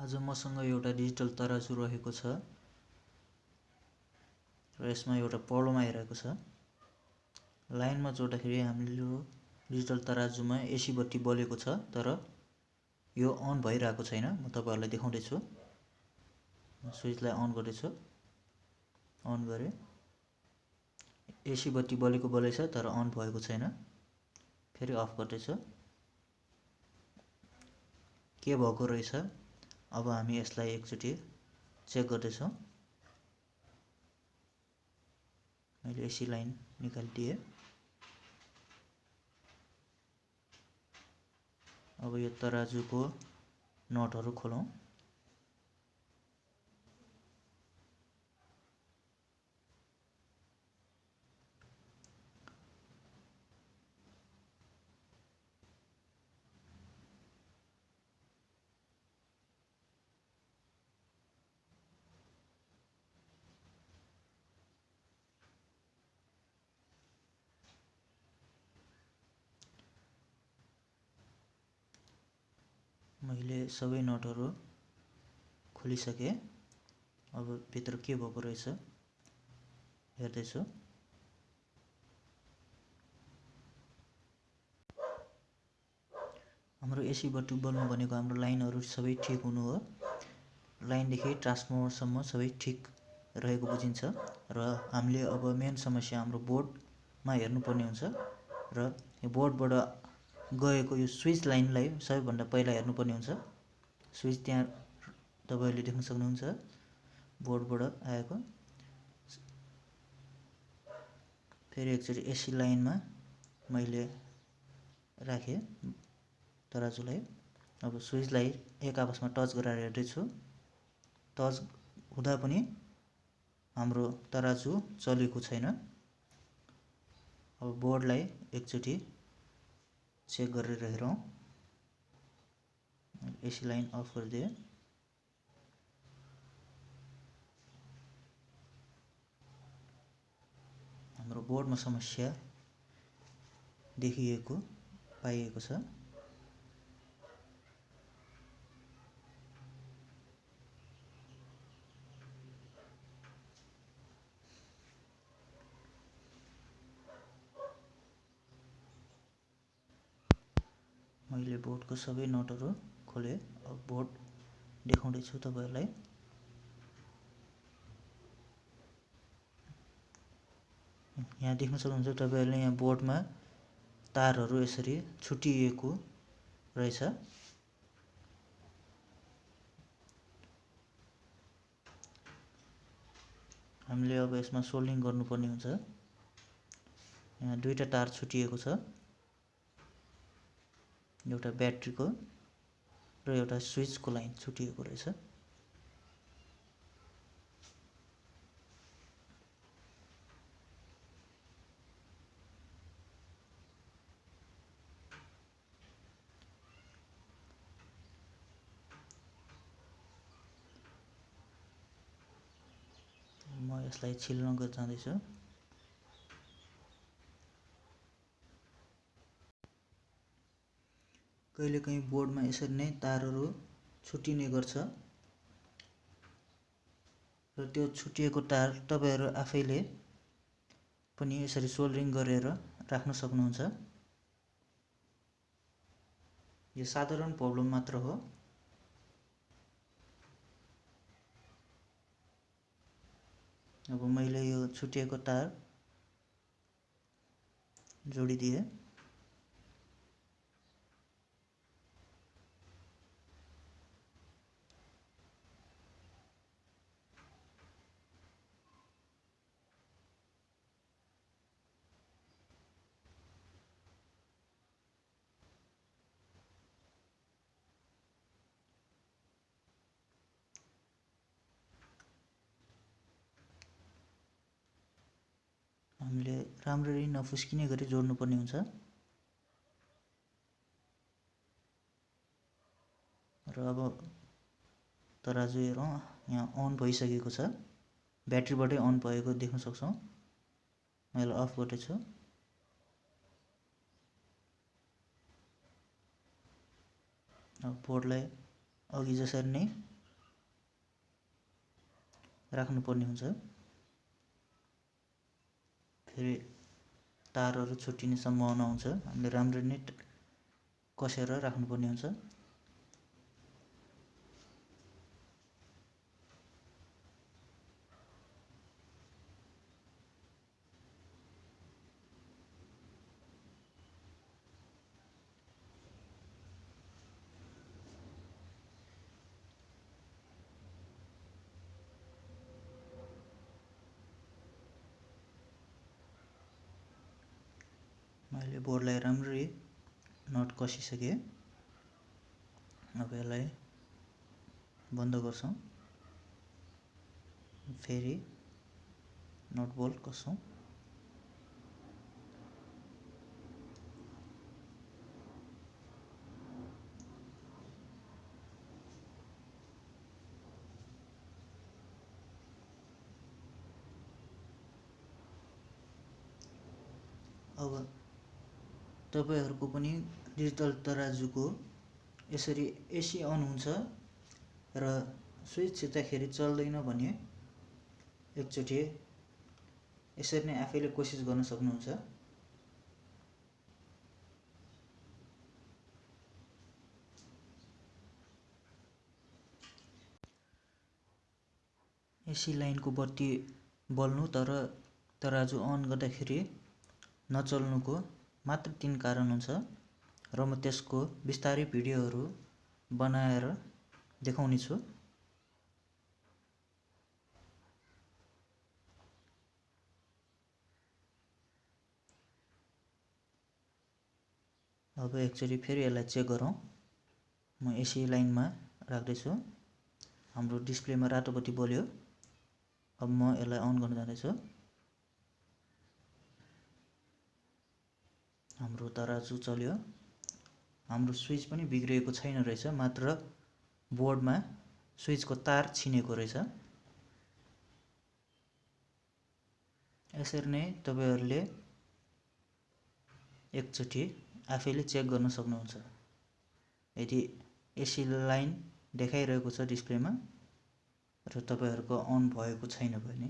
आज मसँग एउटा डिजिटल तराजु रहेको छ र यसमा एउटा प्रब्लम आइरहेको छ। लाइनमा जोड्दाखेरि हामीले डिजिटल तराजुमा एसी बत्ती बलेको छ तर यो अन भइरहेको छैन। म तपाईहरुलाई देखाउँदै छु। स्विचलाई अन गर्दैछु। अन गरे एसी बत्ती बलेको बलेछ तर अन भएको छैन। फेरि अफ गर्दैछु। के भएको रहेछ अब हामी यसलाई एकचोटी चेक गर्दैछौं। मैले एसी लाइन निकालिदिए। अब यो तराजुको नटहरु खोलौं। मैले सबै नटहरु खोलिसके। अब भित्र के भएको रहेछ हेर्दैछु। हाम्रो एसी बत्ती बल्नु भनेको हाम्रो लाइनहरु सबै ठीक हुनु हो। लाइनदेखि ट्रान्सफर्मर सम्म सबै ठीक रहेको बुझिन्छ र हामीले अब मेन समस्या हाम्रो बोर्डमा हेर्नुपर्ने हुन्छ र यो बोर्डबाट गएको यो स्विच लाइनलाई सबैभन्दा पहिला हेर्नुपर्ने हुन्छ। स्विच त्यहाँ तपाईहरुले देख्न सक्नुहुन्छ बोर्डबाट आएको। फेरि एकचोटी एसी लाइनमा मैले राखे तराजुलाई। अब स्विचलाई एक आपसमा टच गराएर हेर्दै छु। टच हुँदा पनि हाम्रो तराजु चलेको छैन। अब बोर्डलाई एकचोटी चेक गरेर हेरौं। एसी लाइन अफ गरिदिए। हाम्रो बोर्डमा समस्या देखिएको पाइएको छ। मैले बोर्डको सबै नटहरु खोले। अब बोर्ड देखाउँदै छु तपाईहरुलाई। यहाँ देख्न सक्नुहुन्छ तपाईहरुले यहाँ बोर्डमा तारहरु यसरी छुटिएको रहेछ। हामीले अब यसमा सोल्डरिङ गर्नुपर्ने हुन्छ। यहाँ दुईटा तार छुटिएको छ। एउटा ब्याट्रीको र एउटा स्विचको लाइन छुटिएको रहेछ। म यसलाई छिल्न जाँदैछु। कहिलेकाहीँ बोर्डमा यसरी नै तारहरु छुटिने गर्छ र त्यो छुटिएको तार तपाईहरु आफैले पनि यसरी सोल्डरिङ गरेर राख्न सक्नुहुन्छ। यो साधारण प्रब्लम मात्र हो। अब मैले यो छुटिएको तार जोडिदिए। हामीले राम्ररी नफुस्किने गरी जोड्नुपर्ने हुन्छ र अब तराजु हेरौं। यहाँ अन भइसकेको छ। ब्याट्रीबाटै अन भएको देख्न सक्छौं। मैले अफ गर्दैछु। अब बोर्डलाई अघि जसरी नै राख्नुपर्ने हुन्छ। फेरि तारहरू छुट्टिने सम्भावना हुन्छ, हामीले राम्ररी नै कसेर राख्नुपर्ने हुन्छ। मैले बोर्डलाई राम्ररी नट कसिसकेँ। अब यसलाई बन्द गर्छौँ, फेरि नट बोल्ट कस्छौँ। अब तपाईहरूको पनि डिजिटल तराजुको यसरी एसी अन हुन्छ र स्विच छिर्दाखेरि चल्दैन भने एकचोटि यसरी नै आफैले कोसिस गर्न सक्नुहुन्छ। एसी लाइनको बत्ती बल्नु तर तराजु अन गर्दाखेरि नचल्नुको मात्र 3 कारण हुन्छ र म त्यसको विस्तारै भिडियोहरू बनाएर देखाउने छु। अब एकचोटि फेरि यसलाई चेक गरौँ। म एसी लाइनमा राख्दैछु। हाम्रो डिस्प्लेमा रातो बत्ती बल्यो। अब म यसलाई अन गर्न जाँदैछु। हाम्रो तराजु चल्यो। हाम्रो स्विच पनि बिग्रिएको छैन रहेछ, मात्र बोर्डमा स्विचको तार छिनेको रहेछ। यसरी नै तपाईहरूले एकचोटि आफैले चेक गर्न सक्नुहुन्छ। यदि एसी लाइन देखाइरहेको छ डिस्प्लेमा र तपाईहरूको अन भएको छैन भने